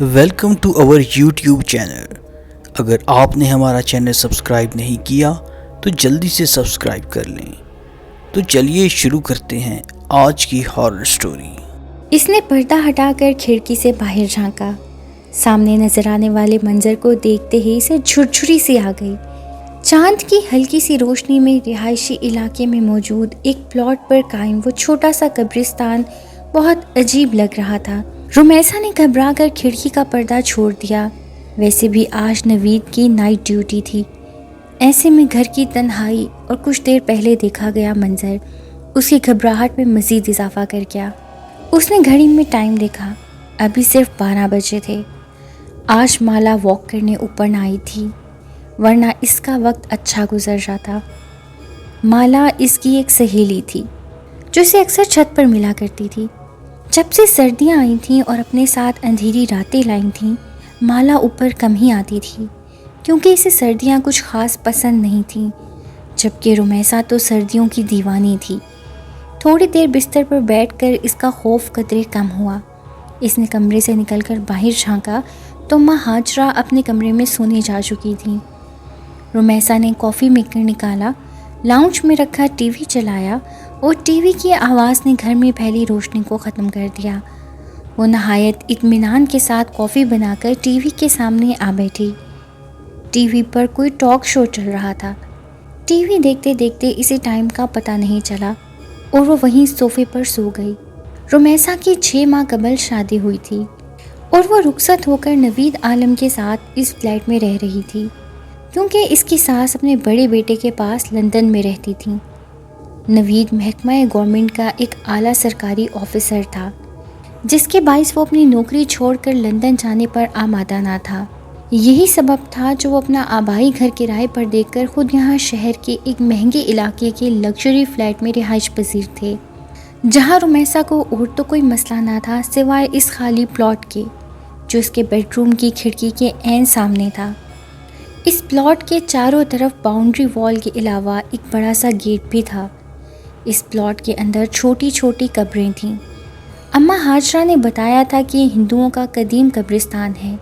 Welcome to our YouTube channel. اگر آپ نے ہمارا چینل سبسکرائب نہیں کیا تو جلدی سے سبسکرائب کر لیں۔ تو چلیے شروع کرتے ہیں آج کی ہارر سٹوری۔ اس نے پردہ ہٹا کر کھڑکی سے باہر جھانکا۔ سامنے نظر آنے والے منظر کو دیکھتے ہی اسے جھرجھری سی آ گئی۔ چاند کی ہلکی سی روشنی میں رہائشی علاقے میں موجود ایک پلاٹ پر قائم وہ چھوٹا سا قبرستان بہت عجیب لگ رہا تھا۔ رمیسا نے گھبرا کر کھڑکی کا پردہ چھوڑ دیا۔ ویسے بھی آج نوید کی نائٹ ڈیوٹی تھی۔ ایسے میں گھر کی تنہائی اور کچھ دیر پہلے دیکھا گیا منظر اس کی گھبراہٹ میں مزید اضافہ کر گیا۔ اس نے گھڑی میں ٹائم دیکھا، ابھی صرف 12 بجے تھے۔ آج مالا واک کرنے اوپر نہ آئی تھی، ورنہ اس کا وقت اچھا گزر جاتا۔ مالا اس کی ایک سہیلی تھی جو اسے اکثر چھت پر ملا کرتی تھی۔ جب سے سردیاں آئی تھیں اور اپنے ساتھ اندھیری راتیں لائیں تھیں، مالا اوپر کم ہی آتی تھی کیونکہ اسے سردیاں کچھ خاص پسند نہیں تھیں، جبکہ رمیسا تو سردیوں کی دیوانی تھی۔ تھوڑی دیر بستر پر بیٹھ کر اس کا خوف قدرے کم ہوا۔ اس نے کمرے سے نکل کر باہر جھانکا تو ماں ہاجرہ اپنے کمرے میں سونے جا چکی تھیں۔ رمیسا نے کافی میکر نکالا، لاؤنج میں رکھا ٹی وی چلایا اور ٹی وی کی آواز نے گھر میں پھیلی روشنی کو ختم کر دیا۔ وہ نہایت اطمینان کے ساتھ کافی بنا کر ٹی وی کے سامنے آ بیٹھی۔ ٹی وی پر کوئی ٹاک شو چل رہا تھا۔ ٹی وی دیکھتے دیکھتے اسے ٹائم کا پتہ نہیں چلا اور وہ وہیں صوفے پر سو گئی۔ رمیسا کی 6 ماہ قبل شادی ہوئی تھی اور وہ رخصت ہو کر نوید عالم کے ساتھ اس فلیٹ میں رہ رہی تھی کیونکہ اس کی ساس اپنے بڑے بیٹے کے پاس لندن میں رہتی تھی۔ نوید محکمہ گورنمنٹ کا ایک اعلیٰ سرکاری آفیسر تھا، جس کے باعث وہ اپنی نوکری چھوڑ کر لندن جانے پر آمادہ نہ تھا۔ یہی سبب تھا جو وہ اپنا آبائی گھر کرائے پر دے کر خود یہاں شہر کے ایک مہنگے علاقے کے لگژری فلیٹ میں رہائش پذیر تھے، جہاں رمیسا کو اور تو کوئی مسئلہ نہ تھا سوائے اس خالی پلاٹ کے جو اس کے بیڈ روم کی کھڑکی کے عین سامنے تھا۔ اس پلاٹ کے چاروں طرف باؤنڈری وال کے علاوہ ایک بڑا سا گیٹ بھی تھا۔ اس پلاٹ کے اندر چھوٹی چھوٹی قبریں تھیں۔ اماں ہاجرہ نے بتایا تھا کہ یہ ہندوؤں کا قدیم قبرستان ہے۔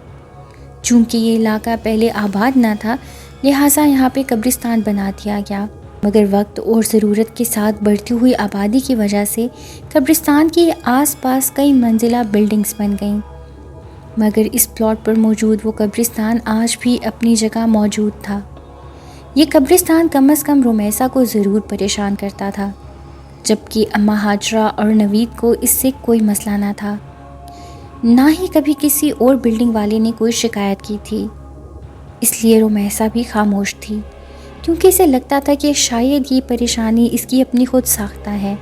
چونکہ یہ علاقہ پہلے آباد نہ تھا، لہٰذا یہاں پہ قبرستان بنا دیا گیا، مگر وقت اور ضرورت کے ساتھ بڑھتی ہوئی آبادی کی وجہ سے قبرستان کے آس پاس کئی منزلہ بلڈنگز بن گئیں، مگر اس پلاٹ پر موجود وہ قبرستان آج بھی اپنی جگہ موجود تھا۔ یہ قبرستان کم از کم رمیسا کو ضرور پریشان کرتا تھا، جبکہ اماں ہاجرہ اور نوید کو اس سے کوئی مسئلہ نہ تھا۔ نہ ہی کبھی کسی اور بلڈنگ والے نے کوئی شکایت کی تھی، اس لیے رمیسا بھی خاموش تھی کیونکہ اسے لگتا تھا کہ شاید یہ پریشانی اس کی اپنی خود ساختہ ہے،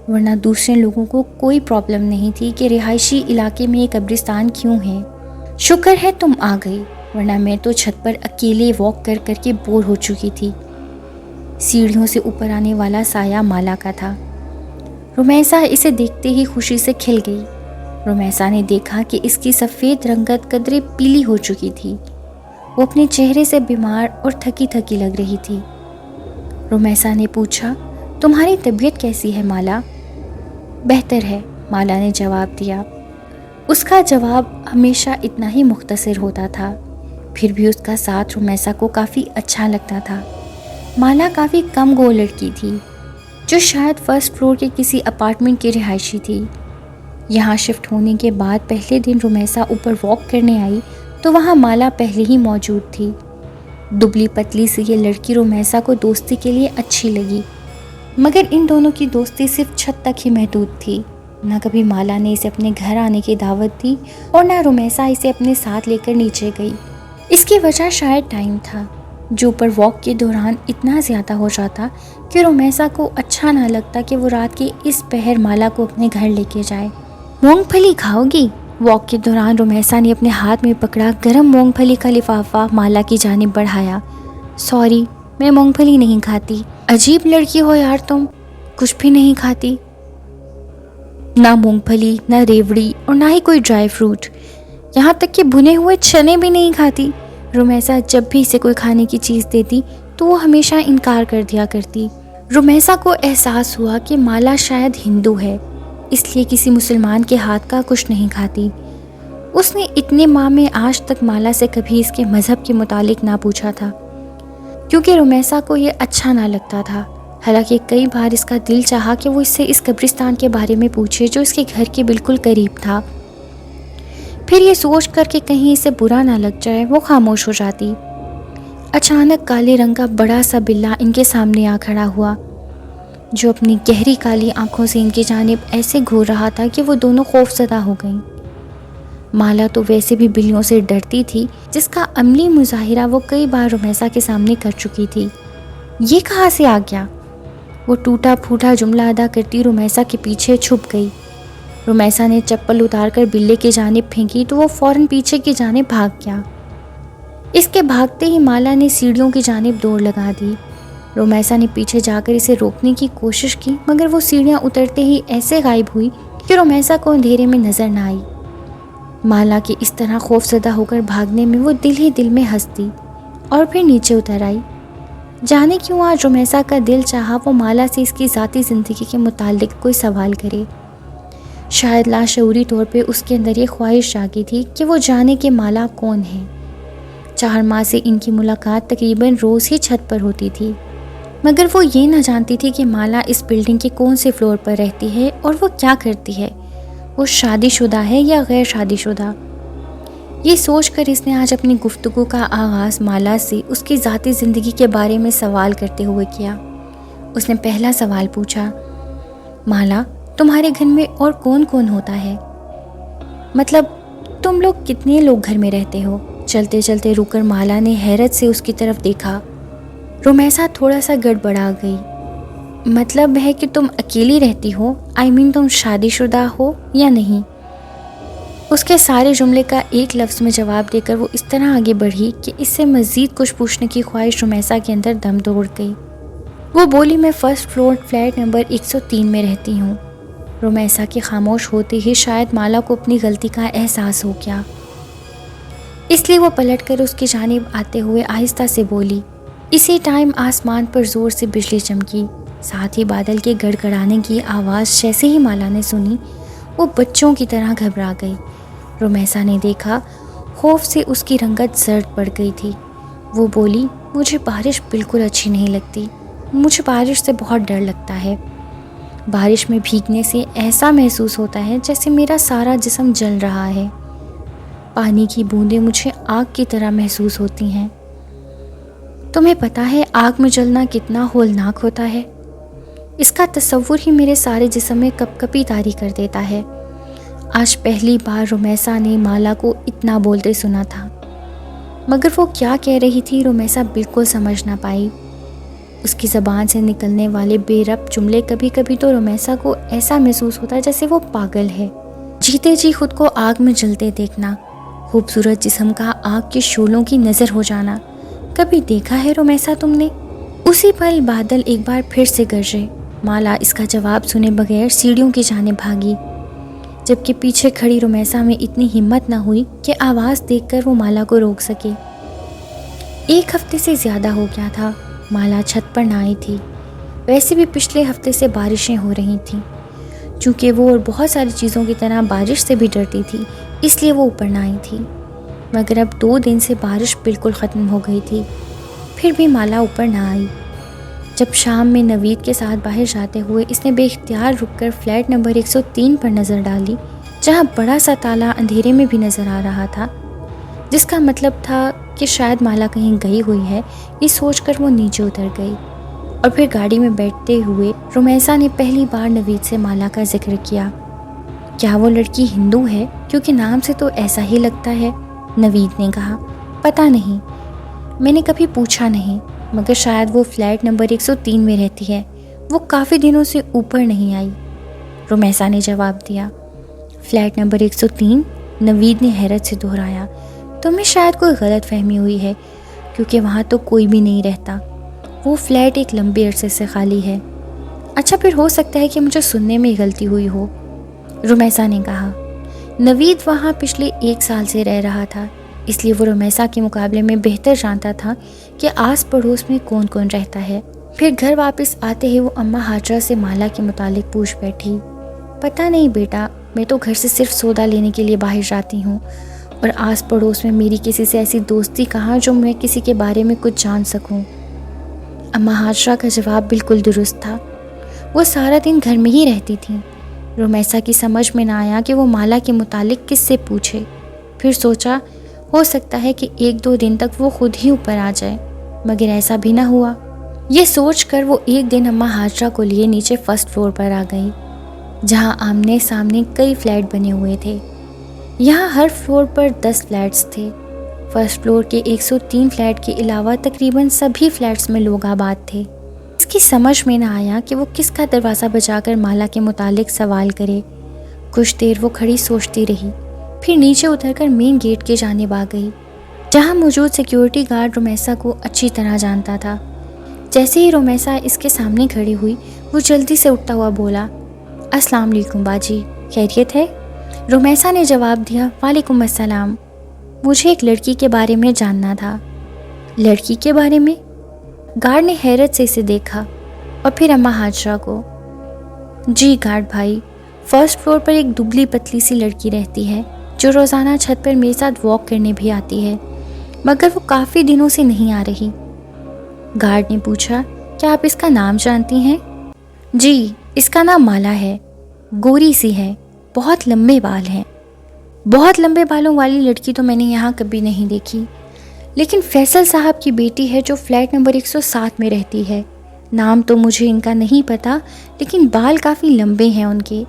ورنہ دوسرے لوگوں کو کوئی پرابلم نہیں تھی کہ رہائشی علاقے میں یہ قبرستان کیوں ہے۔ شکر ہے تم آ گئی، ورنہ میں تو چھت پر اکیلے واک کر کر کے بور ہو چکی تھی۔ سیڑھیوں سے اوپر آنے والا سایہ مالا کا تھا۔ رمیسا اسے دیکھتے ہی خوشی سے کھل گئی۔ رمیسا نے دیکھا کہ اس کی سفید رنگت قدرے پیلی ہو چکی تھی۔ وہ اپنے چہرے سے بیمار اور تھکی تھکی لگ رہی تھی۔ رمیسا نے پوچھا، تمہاری طبیعت کیسی ہے مالا؟ بہتر ہے، مالا نے جواب دیا۔ اس کا جواب ہمیشہ اتنا ہی مختصر ہوتا تھا، پھر بھی اس کا ساتھ رمیسا کو کافی اچھا لگتا تھا۔ مالا کافی کم گو لڑکی تھی جو شاید فرسٹ فلور کے کسی اپارٹمنٹ کی رہائشی تھی۔ یہاں شفٹ ہونے کے بعد پہلے دن رمیسا اوپر واک کرنے آئی تو وہاں مالا پہلے ہی موجود تھی۔ دبلی پتلی سی یہ لڑکی رمیسا کو دوستی کے لیے اچھی لگی، مگر ان دونوں کی دوستی صرف چھت تک ہی محدود تھی۔ نہ کبھی مالا نے اسے اپنے گھر آنے کی دعوت دی اور نہ رمیسا اسے اپنے ساتھ لے کر نیچے گئی۔ اس کی وجہ شاید ٹائم تھا جو اوپر واک کے دوران اتنا زیادہ ہو جاتا کہ رمیسا کو اچھا نہ لگتا کہ وہ رات کے اس پہر مالا کو اپنے گھر لے کے جائے۔ مونگ پھلی کھاؤ گی؟ واک کے دوران رمیسا نے اپنے ہاتھ میں پکڑا گرم مونگ پھلی کا لفافہ مالا کی جانب بڑھایا۔ سوری، میں مونگ پھلی نہیں کھاتی۔ عجیب لڑکی ہو یار تم، کچھ بھی نہیں کھاتی؟ نہ مونگ پھلی، نہ ریوڑی اور نہ ہی کوئی ڈرائی فروٹ، یہاں تک کہ بھنے ہوئے چنے بھی نہیں کھاتی۔ رمیسا جب بھی اسے کوئی کھانے کی چیز دیتی تو وہ ہمیشہ انکار کر دیا کرتی۔ رمیسا کو احساس ہوا کہ مالا شاید ہندو ہے، اس لیے کسی مسلمان کے ہاتھ کا کچھ نہیں کھاتی۔ اس نے اتنے ماہ میں آج تک مالا سے کبھی اس کے مذہب کے متعلق نہ پوچھا تھا، کیونکہ رمیسا کو یہ اچھا نہ لگتا تھا۔ حالانکہ کئی بار اس کا دل چاہا کہ وہ اس سے اس قبرستان کے بارے میں پوچھے جو اس کے گھر کے بالکل قریب تھا۔ پھر یہ سوچ کر کہ کہیں اسے برا نہ لگ جائے وہ خاموش ہو جاتی۔ اچانک کالے رنگ کا بڑا سا بلّا ان کے سامنے آ کھڑا ہوا، جو اپنی گہری کالی آنکھوں سے ان کی جانب ایسے گھور رہا تھا کہ وہ دونوں خوف زدہ ہو گئیں۔ مالا تو ویسے بھی بلیوں سے ڈرتی تھی، جس کا عملی مظاہرہ وہ کئی بار رمیسا کے سامنے کر چکی تھی۔ یہ کہاں سے آ گیا؟ وہ ٹوٹا پھوٹا جملہ ادا کرتی رمیسا کے پیچھے چھپ گئی۔ رمیسا نے چپل اتار کر بلے کی جانب پھینکی تو وہ فوراً پیچھے کی جانب بھاگ گیا۔ اس کے بھاگتے ہی مالا نے سیڑھیوں کی جانب دوڑ لگا دی۔ رمیسا نے پیچھے جا کر اسے روکنے کی کوشش کی، مگر وہ سیڑھیاں اترتے ہی ایسے غائب ہوئی کہ رمیسا کو اندھیرے میں نظر نہ آئی۔ مالا کے اس طرح خوف زدہ ہو کر بھاگنے میں وہ دل ہی دل میں ہنس دی اور پھر نیچے اتر آئی۔ جانے کیوں آج رمیسا کا دل چاہا وہ مالا سے اس کی ذاتی زندگی کے متعلق کوئی سوال کرے۔ شاید لاشعوری طور پہ اس کے اندر یہ خواہش جاگی تھی کہ وہ جانے کہ مالا کون ہے۔ 4 ماہ سے ان کی ملاقات تقریباً روز ہی چھت پر ہوتی تھی، مگر وہ یہ نہ جانتی تھی کہ مالا اس بلڈنگ کے کون سے فلور پر رہتی ہے اور وہ کیا کرتی ہے، وہ شادی شدہ ہے یا غیر شادی شدہ۔ یہ سوچ کر اس نے آج اپنی گفتگو کا آغاز مالا سے اس کی ذاتی زندگی کے بارے میں سوال کرتے ہوئے کیا۔ اس نے پہلا سوال پوچھا، مالا تمہارے گھر میں اور کون کون ہوتا ہے؟ مطلب تم لوگ کتنے لوگ گھر میں رہتے ہو؟ چلتے چلتے رک کر مالا نے حیرت سے اس کی طرف دیکھا۔ رمیسا تھوڑا سا گڑبڑا گئی۔ مطلب ہے کہ تم اکیلی رہتی ہو؟ تم شادی شدہ ہو یا نہیں؟ اس کے سارے جملے کا ایک لفظ میں جواب دے کر وہ اس طرح آگے بڑھی کہ اس سے مزید کچھ پوچھنے کی خواہش رمیسا کے اندر دم توڑ گئی۔ وہ بولی، میں فرسٹ فلور فلیٹ نمبر 103 میں رہتی ہوں۔ رمیسا کے خاموش ہوتے ہی شاید مالا کو اپنی غلطی کا احساس ہو گیا، اس لیے وہ پلٹ کر اس کی جانب آتے ہوئے آہستہ سے بولی۔ اسی ٹائم آسمان پر زور سے بجلی چمکی، ساتھ ہی بادل کے گڑگڑانے کی آواز جیسے ہی مالا نے سنی وہ بچوں کی طرح گھبرا گئی۔ رمیسا نے دیکھا خوف سے اس کی رنگت زرد پڑ گئی تھی۔ وہ بولی، مجھے بارش بالکل اچھی نہیں لگتی، مجھے بارش سے بہت ڈر لگتا ہے۔ بارش میں بھیگنے سے ایسا محسوس ہوتا ہے جیسے میرا سارا جسم جل رہا ہے۔ پانی کی بوندیں مجھے آگ کی طرح محسوس ہوتی ہیں۔ تمہیں پتہ ہے آگ میں جلنا کتنا ہولناک ہوتا ہے؟ اس کا تصور ہی میرے سارے جسم میں کپ کپی طاری کر دیتا ہے۔ آج پہلی بار رمیسا نے مالا کو اتنا بولتے سنا تھا، مگر وہ کیا کہہ رہی تھی رمیسا بالکل سمجھ نہ پائی۔ اس کی زبان سے نکلنے والے بے ربط جملے کبھی کبھی تو رمیسا کو ایسا محسوس ہوتا جیسے وہ پاگل ہے۔ جیتے جی خود کو آگ میں جلتے دیکھنا، خوبصورت جسم کا آگ کے شعلوں کی نظر ہو جانا، کبھی دیکھا ہے رمیسا تم نے؟ اسی پل بادل ایک بار پھر سے گرجے۔ مالا اس کا جواب سنے بغیر سیڑھیوں کی جانب بھاگی، جبکہ پیچھے کھڑی رمیسا میں اتنی ہمت نہ ہوئی کہ آواز دیکھ کر وہ مالا کو روک سکے۔ 1 ہفتے سے زیادہ ہو گیا تھا مالا چھت پر نہ آئی تھی۔ ویسے بھی پچھلے ہفتے سے بارشیں ہو رہی تھیں، چونکہ وہ اور بہت ساری چیزوں کی طرح بارش سے بھی ڈرتی تھی، اس لیے وہ اوپر نہ آئی تھی۔ مگر اب 2 دن سے بارش بالکل ختم ہو گئی تھی، پھر بھی مالا اوپر نہ آئی۔ جب شام میں نوید کے ساتھ باہر جاتے ہوئے اس نے بے اختیار رک کر فلیٹ نمبر 103 پر نظر ڈالی، جہاں بڑا سا تالا اندھیرے میں بھی نظر آ رہا تھا، جس کا مطلب تھا کہ شاید مالا کہیں گئی ہوئی ہے، یہ سوچ کر وہ نیچے اتر گئی۔ اور پھر گاڑی میں بیٹھتے ہوئے رمیسا نے پہلی بار نوید سے مالا کا ذکر کیا۔ کیا وہ لڑکی ہندو ہے؟ کیونکہ نام سے تو ایسا ہی لگتا ہے، نوید نے کہا۔ پتہ نہیں، میں نے کبھی پوچھا نہیں، مگر شاید وہ فلیٹ نمبر 103 میں رہتی ہے، وہ کافی دنوں سے اوپر نہیں آئی، رمیسا نے جواب دیا۔ Flat number 103؟ نوید نے حیرت سے دہرایا۔ تمہیں شاید کوئی غلط فہمی ہوئی ہے، کیونکہ وہاں تو کوئی بھی نہیں رہتا، وہ فلیٹ ایک لمبے عرصے سے خالی ہے۔ اچھا، پھر ہو سکتا ہے کہ مجھے سننے میں غلطی ہوئی ہو، رمیسا نے کہا۔ نوید وہاں پچھلے 1 سال سے رہ رہا تھا، اس لیے وہ رمیسا کے مقابلے میں بہتر جانتا تھا کہ آس پڑوس میں کون کون رہتا ہے۔ پھر گھر واپس آتے ہی وہ اماں ہاجرہ سے مالا کے متعلق پوچھ بیٹھی۔ پتہ نہیں بیٹا، میں تو گھر سے صرف سودا لینے کے لیے باہر جاتی ہوں، اور آس پڑوس میں میری کسی سے ایسی دوستی کہاں جو میں کسی کے بارے میں کچھ جان سکوں۔ اماں ہاجرہ کا جواب بالکل درست تھا۔ وہ سارا دن گھر میں ہی رہتی تھیں۔ رومیسا کی سمجھ میں نہ آیا کہ وہ مالا کے متعلق کس سے پوچھے۔ پھر سوچا ہو سکتا ہے کہ 1-2 دن تک وہ خود ہی اوپر آ جائے، مگر ایسا بھی نہ ہوا۔ یہ سوچ کر وہ ایک دن اماں ہاجرہ کو لیے نیچے فرسٹ فلور پر آ گئی، جہاں آمنے سامنے کئی فلیٹ بنے ہوئے تھے۔ یہاں ہر فلور پر 10 فلیٹس تھے۔ فرسٹ فلور کے 103 فلیٹ کے علاوہ تقریباً سبھی فلیٹس میں لوگ آباد تھے۔ اس کی سمجھ میں نہ آیا کہ وہ کس کا دروازہ بجا کر مالا کے متعلق سوال کرے۔ کچھ دیر وہ کھڑی سوچتی رہی، پھر نیچے اتر کر مین گیٹ کی جانب آ گئی، جہاں موجود سیکیورٹی گارڈ رومیسا کو اچھی طرح جانتا تھا۔ جیسے ہی رومیسا اس کے سامنے کھڑی ہوئی، وہ جلدی سے اٹھتا ہوا بولا، السلام علیکم باجی، خیریت ہے؟ رومیسا نے جواب دیا، وعلیکم السلام، مجھے ایک لڑکی کے بارے میں جاننا تھا۔ لڑکی کے بارے میں؟ گارڈ نے حیرت سے اسے دیکھا اور پھر اماں ہاجرہ کو۔ جی گارڈ بھائی، فرسٹ فلور پر ایک دبلی پتلی سی لڑکی رہتی ہے جو روزانہ چھت پر میرے ساتھ واک کرنے بھی آتی ہے، مگر وہ کافی دنوں سے نہیں آ رہی۔ گارڈ نے پوچھا، کیا آپ اس کا نام جانتی ہیں؟ جی، اس کا نام مالا ہے، گوری سی ہے، بہت لمبے بال ہیں۔ بہت لمبے بالوں والی لڑکی تو میں نے یہاں کبھی نہیں دیکھی، لیکن فیصل صاحب کی بیٹی ہے جو فلیٹ نمبر 107 میں رہتی ہے۔ نام تو مجھے ان کا نہیں پتا، لیکن بال کافی لمبے ہیں ان کے۔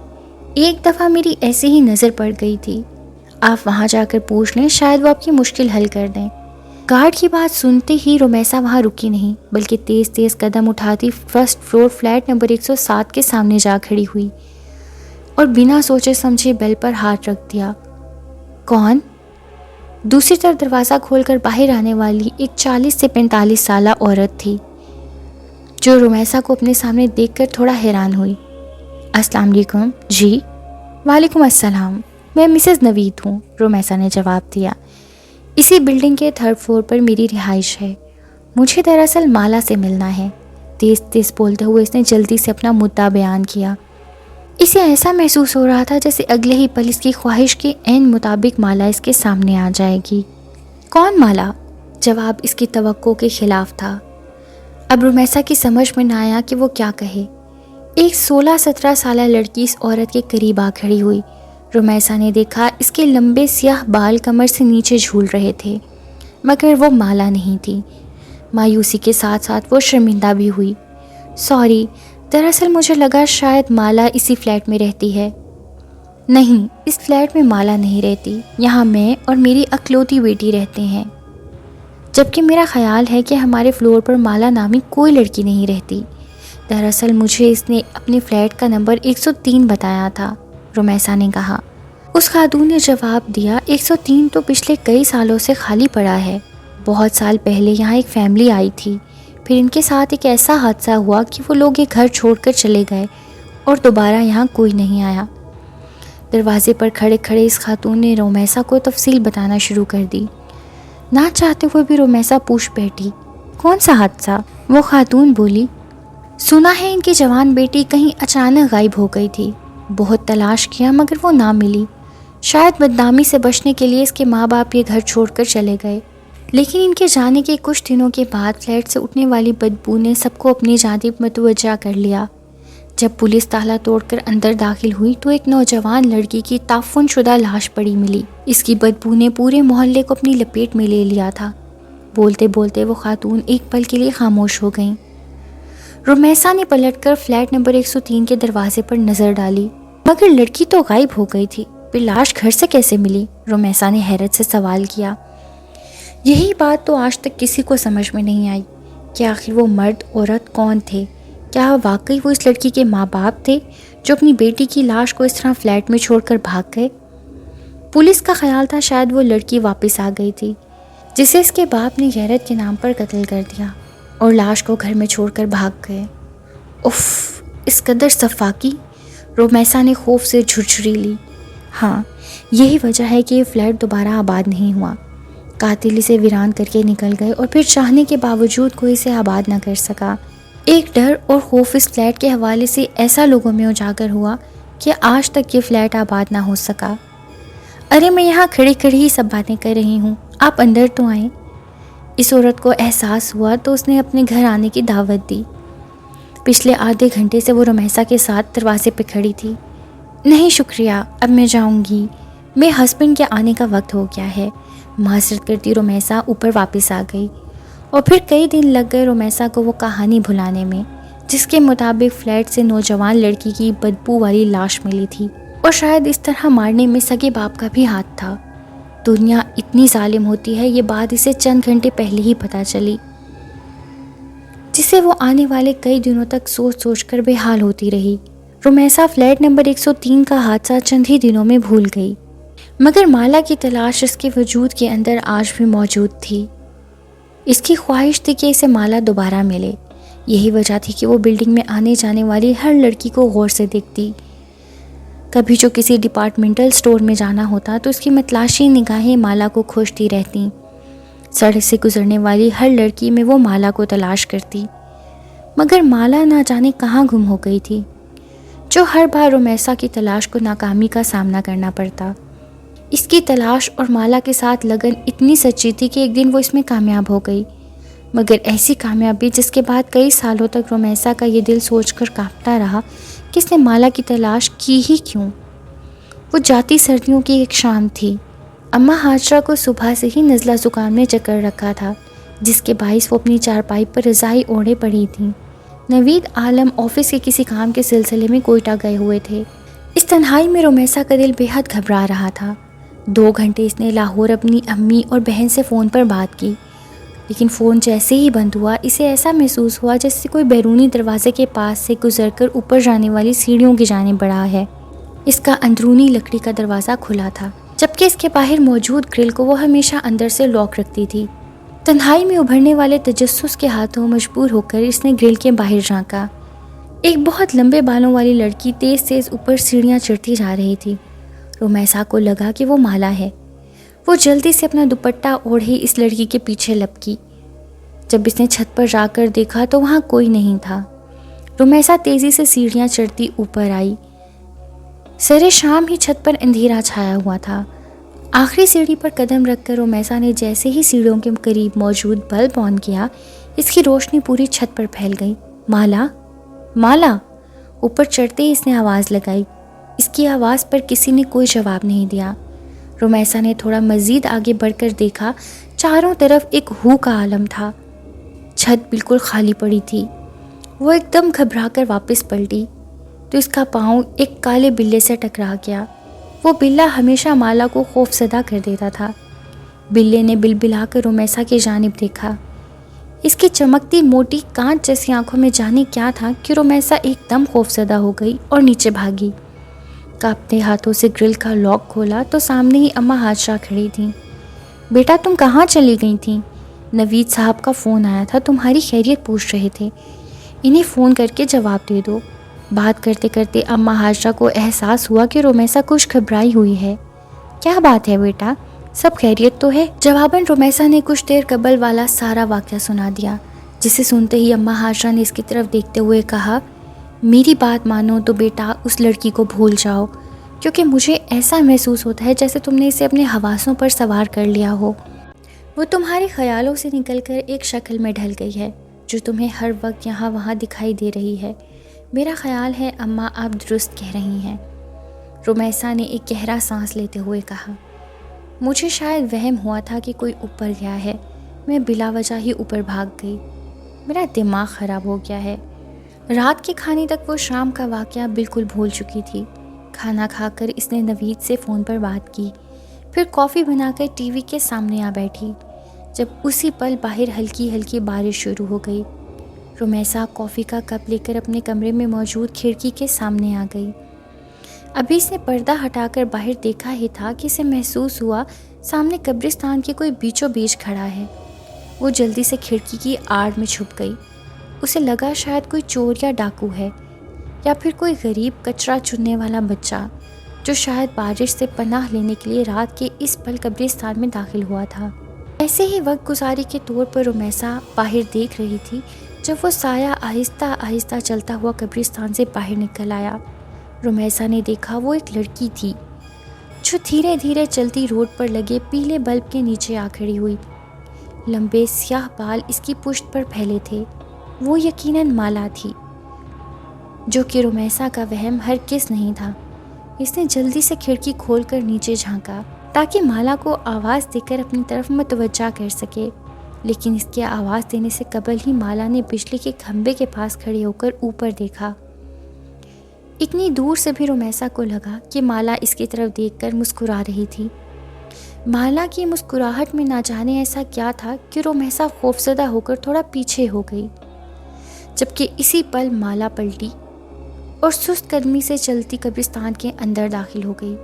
ایک دفعہ میری ایسے ہی نظر پڑ گئی تھی، آپ وہاں جا کر پوچھ لیں، شاید وہ آپ کی مشکل حل کر دیں۔ گارڈ کی بات سنتے ہی رومیسا وہاں رکی نہیں، بلکہ تیز تیز قدم اٹھاتی فرسٹ فلور فلیٹ نمبر 107 کے سامنے جا کھڑی ہوئی اور بنا سوچے سمجھے بیل پر ہاتھ رکھ دیا۔ کون؟ دوسری طرف دروازہ کھول کر باہر آنے والی ایک 40 سے 45 سالہ عورت تھی، جو رومیسا کو اپنے سامنے دیکھ کر تھوڑا حیران ہوئی۔ السلام علیکم۔ جی، وعلیکم السلام، میں مسز نوید ہوں، رومیسا نے جواب دیا۔ اسی بلڈنگ کے 3rd فلور پر میری رہائش ہے، مجھے دراصل مالا سے ملنا ہے۔ تیز تیز بولتے ہوئے اس نے جلدی سے اپنا مدعا بیان کیا۔ اسے ایسا محسوس ہو رہا تھا جیسے اگلے ہی پل اس کی خواہش کے عین مطابق مالا اس کے سامنے آ جائے گی۔ کون مالا؟ جواب اس کی توقع کے خلاف تھا۔ اب رومیسا کی سمجھ میں نہ آیا کہ وہ کیا کہے۔ ایک 16-17 سالہ لڑکی اس عورت کے قریب آ کھڑی ہوئی۔ رومیسا نے دیکھا اس کے لمبے سیاہ بال کمر سے نیچے جھول رہے تھے، مگر وہ مالا نہیں تھی۔ مایوسی کے ساتھ ساتھ وہ شرمندہ بھی ہوئی۔ سوری، دراصل مجھے لگا شاید مالا اسی فلیٹ میں رہتی ہے۔ نہیں، اس فلیٹ میں مالا نہیں رہتی، یہاں میں اور میری اکلوتی بیٹی رہتے ہیں، جبکہ میرا خیال ہے کہ ہمارے فلور پر مالا نامی کوئی لڑکی نہیں رہتی۔ دراصل مجھے اس نے اپنے فلیٹ کا نمبر 103 بتایا تھا، رومیسا نے کہا۔ اس خاتون نے جواب دیا، 103 تو پچھلے کئی سالوں سے خالی پڑا ہے۔ بہت سال پہلے یہاں ایک فیملی آئی تھی، پھر ان کے ساتھ ایک ایسا حادثہ ہوا کہ وہ لوگ یہ گھر چھوڑ کر چلے گئے اور دوبارہ یہاں کوئی نہیں آیا۔ دروازے پر کھڑے کھڑے اس خاتون نے رومیسا کو تفصیل بتانا شروع کر دی۔ نہ چاہتے ہوئے بھی رومیسا پوچھ بیٹھی، کون سا حادثہ؟ وہ خاتون بولی، سنا ہے ان کی جوان بیٹی کہیں اچانک غائب ہو گئی تھی، بہت تلاش کیا مگر وہ نہ ملی۔ شاید بدنامی سے بچنے کے لیے اس کے ماں باپ یہ گھر چھوڑ کر چلے گئے، لیکن ان کے جانے کے کچھ دنوں کے بعد فلیٹ سے اٹھنے والی بدبو نے سب کو اپنی جانب متوجہ کر لیا۔ جب پولیس تالا توڑ کر اندر داخل ہوئی تو ایک نوجوان لڑکی کی تعفن شدہ لاش پڑی ملی۔ اس کی بدبو نے پورے محلے کو اپنی لپیٹ میں لے لیا تھا۔ بولتے بولتے وہ خاتون ایک پل کے لیے خاموش ہو گئیں۔ رومیسا نے پلٹ کر فلیٹ نمبر 103 کے دروازے پر نظر ڈالی، مگر لڑکی تو غائب ہو گئی تھی، پھر لاش گھر سے کیسے ملی؟ رومیسا نے حیرت سے سوال کیا۔ یہی بات تو آج تک کسی کو سمجھ میں نہیں آئی کہ آخر وہ مرد عورت کون تھے۔ کیا واقعی وہ اس لڑکی کے ماں باپ تھے جو اپنی بیٹی کی لاش کو اس طرح فلیٹ میں چھوڑ کر بھاگ گئے؟ پولیس کا خیال تھا شاید وہ لڑکی واپس آ گئی تھی، جسے اس کے باپ نے غیرت کے نام پر قتل کر دیا اور لاش کو گھر میں چھوڑ کر بھاگ گئے۔ اف، اس قدر صفاقی! رومیسا نے خوف سے جھرجھری لی۔ ہاں، یہی وجہ ہے کہ یہ فلیٹ دوبارہ آباد نہیں ہوا۔ قاتل اسے ویران کر کے نکل گئے اور پھر چاہنے کے باوجود کوئی اسے آباد نہ کر سکا۔ ایک ڈر اور خوف اس فلیٹ کے حوالے سے ایسا لوگوں میں اجاگر ہوا کہ آج تک یہ فلیٹ آباد نہ ہو سکا۔ ارے میں یہاں کھڑی کھڑی ہی سب باتیں کر رہی ہوں، آپ اندر تو آئیں۔ اس عورت کو احساس ہوا تو اس نے اپنے گھر آنے کی دعوت دی۔ پچھلے آدھے گھنٹے سے وہ رمیسا کے ساتھ دروازے پہ کھڑی تھی۔ نہیں شکریہ، اب میں جاؤں گی، میرے ہسبینڈ کے آنے کا وقت ہو گیا ہے، معذرت کرتی رمیسا اوپر واپس آ گئی۔ اور پھر کئی دن لگ گئے رمیسا کو وہ کہانی بھلانے میں، جس کے مطابق فلیٹ سے نوجوان لڑکی کی بدبو والی لاش ملی تھی، اور شاید اس طرح مارنے میں سگے باپ کا بھی ہاتھ تھا۔ دنیا اتنی ظالم ہوتی ہے، یہ بات اسے چند گھنٹے پہلے ہی پتہ چلی، جسے وہ آنے والے کئی دنوں تک سوچ سوچ کر بے حال ہوتی رہی۔ رمیسا فلیٹ نمبر 103 کا حادثہ چند ہی دنوں میں بھول گئی، مگر مالا کی تلاش اس کے وجود کے اندر آج بھی موجود تھی۔ اس کی خواہش تھی کہ اسے مالا دوبارہ ملے۔ یہی وجہ تھی کہ وہ بلڈنگ میں آنے جانے والی ہر لڑکی کو غور سے دیکھتی۔ کبھی جو کسی ڈپارٹمنٹل سٹور میں جانا ہوتا تو اس کی متلاشی نگاہیں مالا کو کھوجتی رہتی۔ سڑک سے گزرنے والی ہر لڑکی میں وہ مالا کو تلاش کرتی، مگر مالا نہ جانے کہاں گم ہو گئی تھی، جو ہر بار رمیسا کی تلاش کو ناکامی کا سامنا کرنا پڑتا۔ اس کی تلاش اور مالا کے ساتھ لگن اتنی سچی تھی کہ ایک دن وہ اس میں کامیاب ہو گئی، مگر ایسی کامیابی جس کے بعد کئی سالوں تک رمیسا کا یہ دل سوچ کر کانپتا رہا کہ اس نے مالا کی تلاش کی ہی کیوں۔ وہ جاتی سردیوں کی ایک شام تھی۔ اماں ہاجرہ کو صبح سے ہی نزلہ زکام نے جکڑ رکھا تھا، جس کے باعث وہ اپنی چارپائی پر رضائی اوڑھے پڑی تھیں۔ نوید عالم آفس کے کسی کام کے سلسلے میں کوئٹہ گئے ہوئے تھے۔ اس تنہائی میں رمیسا کا دل بے حد گھبرا رہا تھا۔ 2 گھنٹے اس نے لاہور اپنی امی اور بہن سے فون پر بات کی، لیکن فون جیسے ہی بند ہوا اسے ایسا محسوس ہوا جیسے کوئی بیرونی دروازے کے پاس سے گزر کر اوپر جانے والی سیڑھیوں کی جانب بڑھا ہے۔ اس کا اندرونی لکڑی کا دروازہ کھلا تھا، جبکہ اس کے باہر موجود گرل کو وہ ہمیشہ اندر سے لاک رکھتی تھی۔ تنہائی میں ابھرنے والے تجسس کے ہاتھوں مجبور ہو کر اس نے گرل کے باہر جھانکا۔ ایک بہت لمبے بالوں والی لڑکی تیز تیز اوپر سیڑھیاں چڑھتی جا رہی تھی۔ رمیسا کو لگا کہ وہ مالا ہے۔ وہ جلدی سے اپنا دوپٹہ اوڑھے اس لڑکی کے پیچھے لپکی۔ جب اس نے چھت پر جا کر دیکھا تو وہاں کوئی نہیں تھا۔ رمیسا تیزی سے سیڑھیاں چڑھتی اوپر آئی۔ سرے شام ہی چھت پر اندھیرا چھایا ہوا تھا۔ آخری سیڑھی پر قدم رکھ کر رمیسا نے جیسے ہی سیڑھیوں کے قریب موجود بلب آن کیا، اس کی روشنی پوری چھت پر پھیل گئی۔ مالا، مالا! اوپر چڑھتے ہی اس نے آواز لگائی۔ اس کی آواز پر کسی نے کوئی جواب نہیں دیا۔ رمیسا نے تھوڑا مزید آگے بڑھ کر دیکھا، چاروں طرف ایک ہو کا عالم تھا۔ چھت بالکل خالی پڑی تھی۔ وہ ایک دم گھبرا کر واپس پلٹی تو اس کا پاؤں ایک کالے بلے سے ٹکرا گیا۔ وہ بلّا ہمیشہ مالا کو خوف زدہ کر دیتا تھا۔ بلے نے بلبلا کر رمیسا کی جانب دیکھا۔ اس کی چمکتی موٹی کانچ جیسی آنکھوں میں جانے کیا تھا کہ رمیسا ایک دم خوف زدہ ہو گئی اور نیچے بھاگی۔ کانپتے ہاتھوں سے گرل کا لاک کھولا تو سامنے ہی اماں ہاجرہ کھڑی تھیں۔ بیٹا تم کہاں چلی گئی تھیں؟ نوید صاحب کا فون آیا تھا، تمہاری خیریت پوچھ رہے تھے، انہیں فون کر کے جواب دے دو۔ بات کرتے کرتے اماں ہاجرہ کو احساس ہوا کہ رمیسا کچھ گھبرائی ہوئی ہے۔ کیا بات ہے بیٹا، سب خیریت تو ہے؟ جواباً رمیسا نے کچھ دیر قبل والا سارا واقعہ سنا دیا، جسے سنتے ہی اماں ہاجرہ نے اس کی طرف دیکھتے ہوئے کہا، میری بات مانو تو بیٹا اس لڑکی کو بھول جاؤ، کیونکہ مجھے ایسا محسوس ہوتا ہے جیسے تم نے اسے اپنے حواسوں پر سوار کر لیا ہو۔ وہ تمہارے خیالوں سے نکل کر ایک شکل میں ڈھل گئی ہے جو تمہیں ہر وقت یہاں وہاں دکھائی دے رہی ہے۔ میرا خیال ہے اماں آپ درست کہہ رہی ہیں۔ رمیسا نے ایک گہرا سانس لیتے ہوئے کہا، مجھے شاید وہم ہوا تھا کہ کوئی اوپر گیا ہے، میں بلا وجہ ہی اوپر بھاگ گئی، میرا دماغ خراب ہو گیا ہے۔ رات کے کھانے تک وہ شام کا واقعہ بالکل بھول چکی تھی۔ کھانا کھا کر اس نے نوید سے فون پر بات کی، پھر کافی بنا کر ٹی وی کے سامنے آ بیٹھی۔ جب اسی پل باہر ہلکی ہلکی بارش شروع ہو گئی، رمیسا کافی کا کپ لے کر اپنے کمرے میں موجود کھڑکی کے سامنے آ گئی۔ ابھی اس نے پردہ ہٹا کر باہر دیکھا ہی تھا کہ اسے محسوس ہوا سامنے قبرستان کے کوئی بیچوں بیچ کھڑا ہے۔ وہ جلدی سے کھڑکی کی آڑ میں چھپ گئی۔ اسے لگا شاید کوئی چور یا ڈاکو ہے، یا پھر کوئی غریب کچرا چننے والا بچہ جو شاید بارش سے پناہ لینے کے لیے رات کے اس پل قبرستان میں داخل ہوا تھا۔ ایسے ہی وقت گزاری کے طور پر رمیسا باہر دیکھ رہی تھی جب وہ سایہ آہستہ آہستہ چلتا ہوا قبرستان سے باہر نکل آیا۔ رمیسا نے دیکھا وہ ایک لڑکی تھی جو دھیرے دھیرے چلتی روڈ پر لگے پیلے بلب کے نیچے آ کھڑی ہوئی۔ لمبے سیاہ بال اس کی پشت پر پھیلے تھے۔ وہ یقیناً مالا تھی، جو کہ رمیسا کا وہم ہرگز نہیں تھا۔ اس نے جلدی سے کھڑکی کھول کر نیچے جھانکا تاکہ مالا کو آواز دے کر اپنی طرف متوجہ کر سکے، لیکن اس کے آواز دینے سے قبل ہی مالا نے بجلی کے کھمبے کے پاس کھڑے ہو کر اوپر دیکھا۔ اتنی دور سے بھی رمیسا کو لگا کہ مالا اس کی طرف دیکھ کر مسکرا رہی تھی۔ مالا کی مسکراہٹ میں نہ جانے ایسا کیا تھا کہ رمیسا خوفزدہ ہو کر تھوڑا پیچھے ہو گئی، جبکہ اسی پل مالا پلٹی اور سست قدمی سے چلتی قبرستان کے اندر داخل ہو گئی۔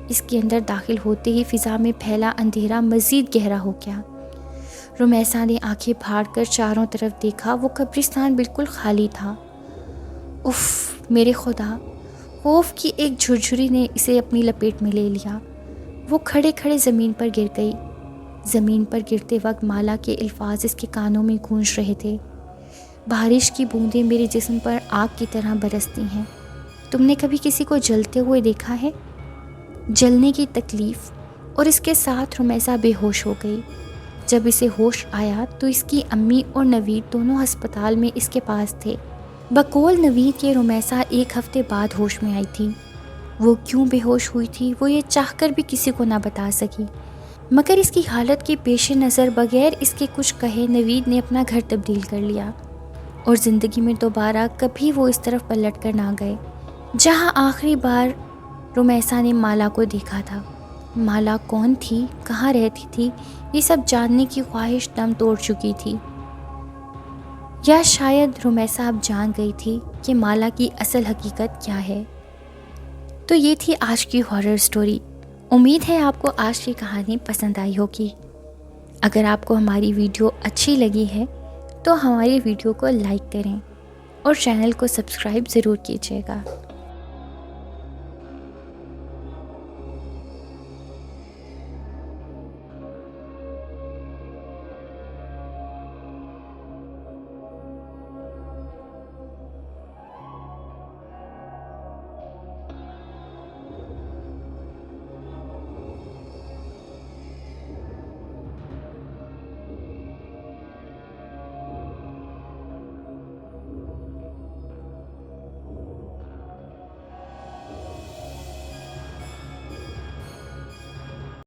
اس کے اندر داخل ہوتے ہی فضا میں پھیلا اندھیرا مزید گہرا ہو گیا۔ رمیسا نے آنکھیں پھاڑ کر چاروں طرف دیکھا۔ وہ قبرستان بالکل خالی تھا۔ اف میرے خدا! خوف کی ایک جھرجھری نے اسے اپنی لپیٹ میں لے لیا۔ وہ کھڑے کھڑے زمین پر گر گئی۔ زمین پر گرتے وقت مالا کے الفاظ اس کے کانوں میں گونج رہے تھے۔ بارش کی بوندیں میرے جسم پر آگ کی طرح برستی ہیں۔ تم نے کبھی کسی کو جلتے ہوئے دیکھا ہے؟ جلنے کی تکلیف، اور اس کے ساتھ رمیسا بے ہوش ہو گئی۔ جب اسے ہوش آیا تو اس کی امی اور نوید دونوں ہسپتال میں اس کے پاس تھے۔ بقول نوید کے رمیسا 1 ہفتے بعد ہوش میں آئی تھی۔ وہ کیوں بے ہوش ہوئی تھی وہ یہ چاہ کر بھی کسی کو نہ بتا سکی، مگر اس کی حالت کے پیش نظر بغیر اس کے کچھ کہے نوید نے اپنا گھر تبدیل کر لیا، اور زندگی میں دوبارہ کبھی وہ اس طرف پلٹ کر نہ گئے جہاں آخری بار رمیسا نے مالا کو دیکھا تھا۔ مالا کون تھی، کہاں رہتی تھی، یہ سب جاننے کی خواہش دم توڑ چکی تھی، یا شاید رمیسا اب جان گئی تھی کہ مالا کی اصل حقیقت کیا ہے۔ تو یہ تھی آج کی ہارر سٹوری۔ امید ہے آپ کو آج کی کہانی پسند آئی ہوگی۔ اگر آپ کو ہماری ویڈیو اچھی لگی ہے تو ہماری ویڈیو کو لائک کریں اور چینل کو سبسکرائب ضرور کیجیے گا۔